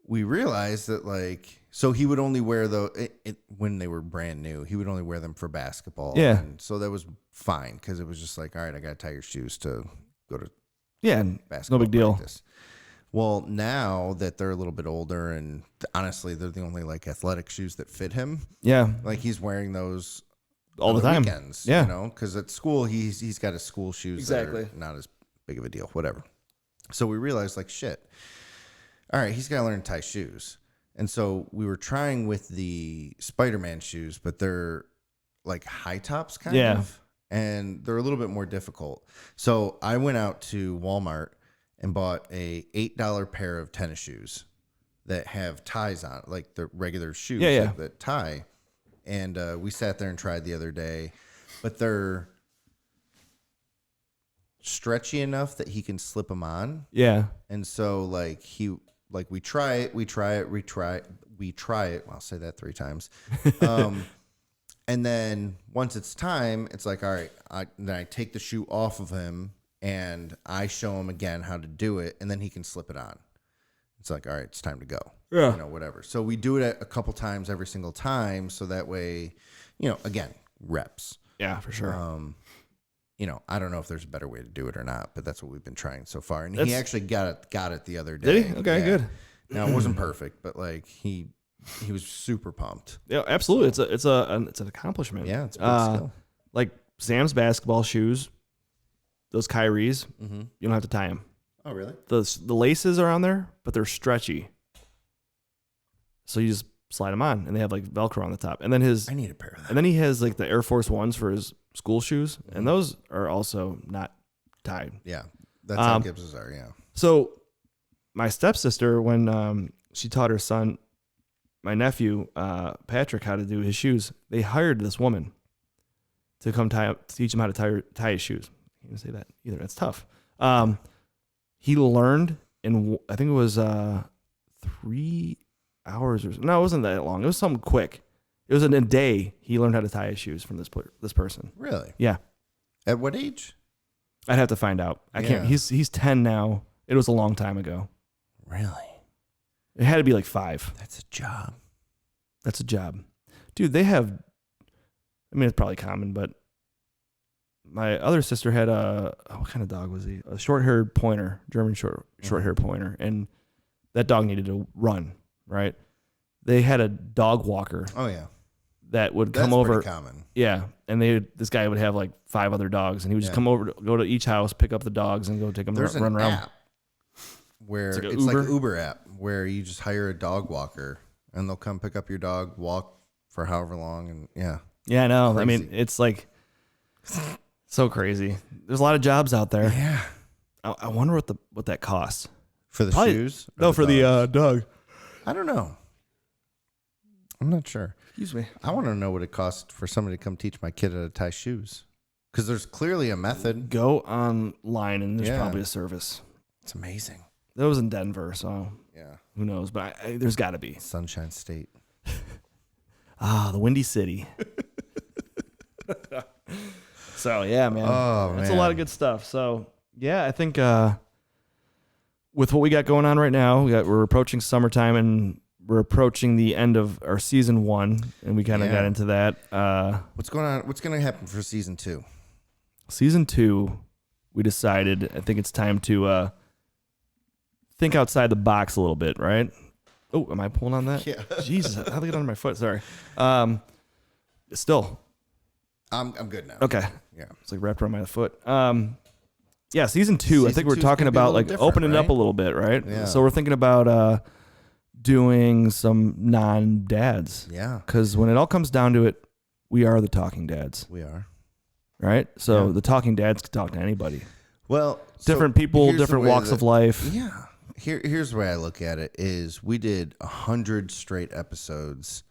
we realized that so he would only wear when they were brand new. He would only wear them for basketball. Yeah. And so that was fine because it was just like, all right, I got to tie your shoes to go to basketball. No big deal. Practice. Well, now that they're a little bit older, and honestly, they're the only athletic shoes that fit him. Yeah, he's wearing those all the time. Weekends, yeah, because at school he's got his school shoes. Exactly. That are not as big of a deal. Whatever. So we realized shit. All right, he's got to learn to tie shoes, and so we were trying with the Spider-Man shoes, but they're like high tops kind of, and they're a little bit more difficult. So I went out to Walmart and bought a $8 pair of tennis shoes that have ties on it, like the regular shoes that tie. And we sat there and tried the other day, but they're stretchy enough that he can slip them on. Yeah. And so we try it. Well, I'll say that 3 times. And then once it's time, it's like, all right, then I take the shoe off of him and I show him again how to do it, and then he can slip it on. It's like, all right, it's time to go. Yeah. Whatever. So we do it a couple times every single time, so that way, again, reps. Yeah, for sure. I don't know if there's a better way to do it or not, but that's what we've been trying so far. And he actually got it the other day. Did he? Okay, good. Now it wasn't perfect, but he was super pumped. Yeah, absolutely. It's an accomplishment. Yeah, it's a big skill. Like Sam's basketball shoes, those Kyrie's, Mm-hmm. you don't have to tie them. Oh, really? The laces are on there, but they're stretchy. So you just slide them on, and they have like Velcro on the top. And then I need a pair of that. and then he has like the Air Force Ones for his school shoes, and those are also not tied. Yeah, that's how Gibbs's are. Yeah. So my stepsister, when she taught her son, my nephew Patrick, how to do his shoes, they hired this woman to come teach him how to tie his shoes. I didn't say that either. That's tough. He learned in, I think it was 3 hours or no, it wasn't that long. It was something quick. It was in a day. He learned how to tie his shoes from this person. Really? Yeah. At what age? I'd have to find out. I can't. He's 10 now. It was a long time ago. Really? It had to be like 5. That's a job. That's a job, dude. They have. I mean, it's probably common, but my other sister had what kind of dog was he? A short-haired pointer, German short-haired pointer, and that dog needed to run. Right? They had a dog walker. Oh yeah. That would That's come over. Pretty common. Yeah, and this guy would have like 5 other dogs, and he would just come over, go to each house, pick up the dogs, and go take them run around. App where it's like an Uber app where you just hire a dog walker and they'll come pick up your dog, walk for however long, and Yeah, I know. Crazy. I mean, it's like so crazy. There's a lot of jobs out there. Yeah. I wonder what that costs For the Probably- shoes? Or No, for the dogs? dog. I don't know. I'm not sure. Excuse me. I want to know what it costs for somebody to come teach my kid how to tie shoes. Because there's clearly a method. Go online, and there's Yeah. probably a service. It's amazing. That was in Denver, so Yeah. who knows? But there's got to be. Sunshine State. The Windy City. So yeah, man. Oh, That's a man. lot of good stuff. So yeah, I think with what we got going on right now, we're approaching summertime, and we're approaching the end of our season 1, and we kind of got into that. What's going on? What's going to happen for season 2? Season 2, we decided, I think it's time to think outside the box a little bit, right? Oh, am I pulling on that? Yeah. Jesus, how did I get under my foot? Sorry. Still. I'm good now. Okay. Yeah. It's like wrapped around my foot. Yeah, season 2, I Season think we're 2's talking gonna be a about little like different, opening it up right? a little bit, right? Yeah. So we're thinking about doing some non-dads. Yeah. Because when it all comes down to it, we are the talking dads, We are. right? So Yeah. the talking dads can talk to anybody. Well, Different so people, here's the different way walks of life. Yeah. Here's the way I look at it is we did 100 straight episodes,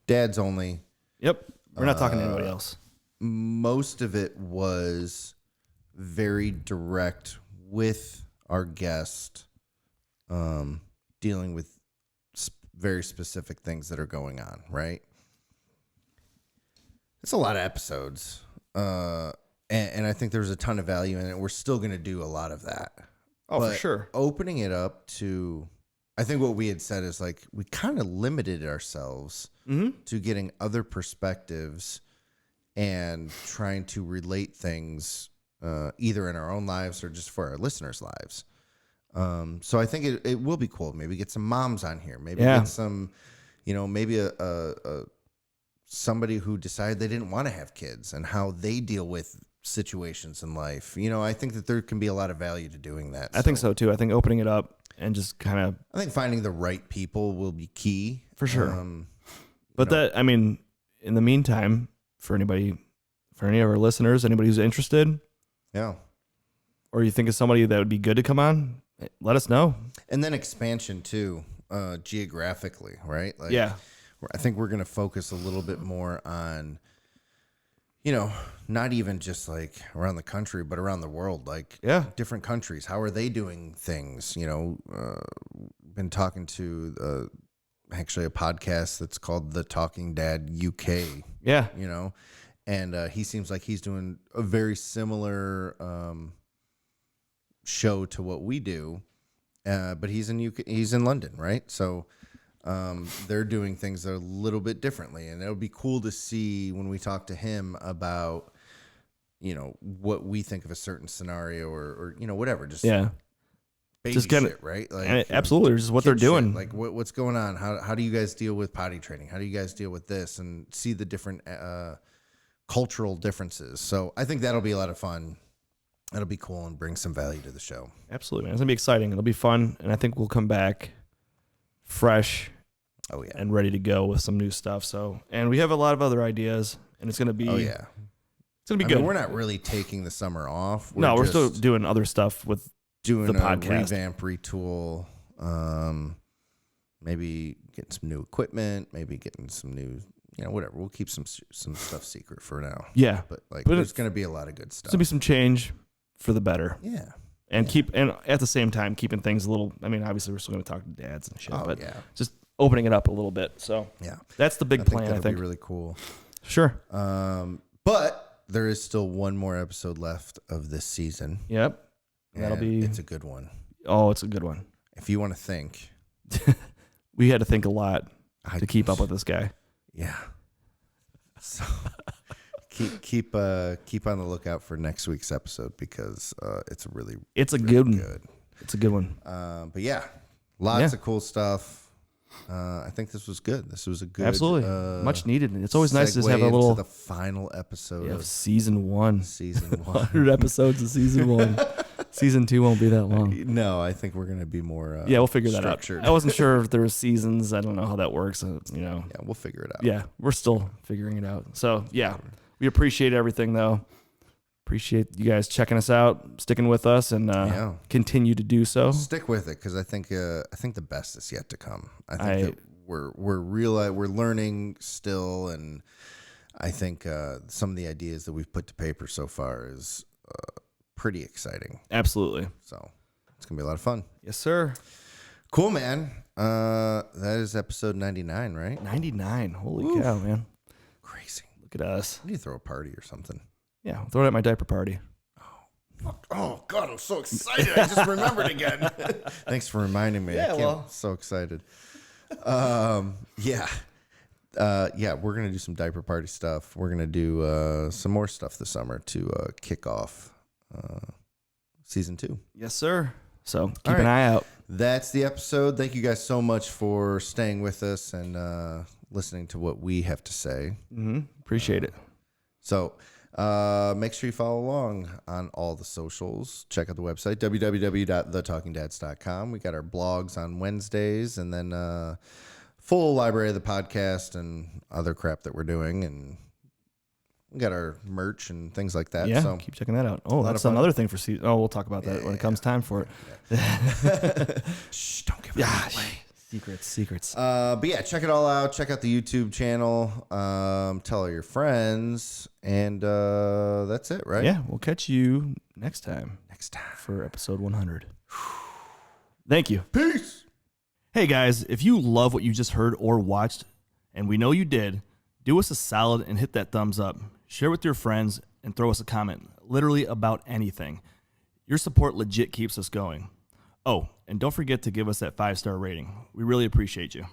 dads only. Yep. We're not talking to anybody else. Most of it was very direct with our guest, dealing with very specific things that are going on, right? It's a lot of episodes. And I think there's a ton of value in it. We're still going to do a lot of that. Oh, for But sure. Opening it up to, I think what we had said is like, we kind of limited ourselves to getting other perspectives and trying to relate things either in our own lives or just for our listeners' lives. So I think it will be cool. Maybe get some moms on here. Maybe get some, maybe a somebody who decided they didn't want to have kids and how they deal with situations in life. I think that there can be a lot of value to doing that. I think so too. I think opening it up and just kind of. I think finding the right people will be key. For sure. But I mean, in the meantime, for any of our listeners, anybody who's interested, Yeah. or you think of somebody that would be good to come on, let us know. And then expansion too, geographically, right? Like, Yeah. I think we're going to focus a little bit more on, not even just like around the country, but around the world, like different countries. How are they doing things? Been talking to actually a podcast that's called The Talking Dad UK. Yeah. And he seems like he's doing a very similar show to what we do, but he's in UK, he's in London, right? So they're doing things a little bit differently, and it'll be cool to see when we talk to him about what we think of a certain scenario or whatever. Just baby just kinda, shit, right? Like absolutely, just what they're kid doing. shit. Like what's going on? How do you guys deal with potty training? How do you guys deal with this? And see the different cultural differences. So I think that'll be a lot of fun. That'll be cool and bring some value to the show. Absolutely, man. It's gonna be exciting. It'll be fun, and I think we'll come back fresh Oh, yeah. and ready to go with some new stuff. So, and we have a lot of other ideas, and it's going to be. Oh, yeah. It's going to be good. We're not really taking the summer off. We're still doing other stuff with doing the podcast. Revamp, retool, maybe getting some new equipment, maybe getting some new, whatever. We'll keep some stuff secret for now. Yeah. But there's going to be a lot of good stuff. There's going to be some change for the better. Yeah. And and at the same time, keeping things a little, obviously we're still going to talk to dads and shit, but yeah. just opening it up a little bit. So yeah, that's the big plan, I think. Be really cool. Sure. But there is still one more episode left of this season. Yep. It's a good one. Oh, it's a good one. If you want to think. We had to think a lot to keep up with this guy. Yeah. So keep on the lookout for next week's episode because it's a good one. It's a good one. But yeah, lots of cool stuff. I think this was good. This was a good, absolutely much needed. It's always nice to have a little the final episode of season 1. Season 1, 100 episodes of season 1. Season 2 won't be that long. No, I think we're gonna be more. We'll figure that out. I wasn't sure if there were seasons. I don't know how that works. Yeah, we'll figure it out. Yeah, we're still figuring it out. So yeah, we appreciate everything though. Appreciate you guys checking us out, sticking with us, and continue to do so. Stick with it because I think the best is yet to come. I think that we're learning still, and I think some of the ideas that we've put to paper so far is pretty exciting. Absolutely. So it's gonna be a lot of fun. Yes, sir. Cool, man. That is episode 99, right? 99. Holy cow, man! Crazy. Look at us. We need to throw a party or something. Yeah, throw it at my diaper party. Oh, God, I'm so excited. I just remembered again. Thanks for reminding me. I'm so excited. We're going to do some diaper party stuff. We're going to do some more stuff this summer to kick off season 2. Yes, sir. So keep an eye out. That's the episode. Thank you guys so much for staying with us and listening to what we have to say. Appreciate it. So make sure you follow along on all the socials. Check out the website, www.thetalkingdads.com. We got our blogs on Wednesdays and then full library of the podcast and other crap that we're doing. And we got our merch and things like that. Yeah, so keep checking that out. Oh, that's another thing for season. Oh, we'll talk about that when it comes time for it. Shh, don't give it away. Secrets. But yeah, check it all out. Check out the YouTube channel. Tell all your friends. And that's it, right? Yeah, we'll catch you next time for episode 100. Thank you. Peace. Hey, guys, if you love what you just heard or watched, and we know you did, do us a solid and hit that thumbs up. Share with your friends and throw us a comment, literally about anything. Your support legit keeps us going. Oh, and don't forget to give us that 5-star rating. We really appreciate you.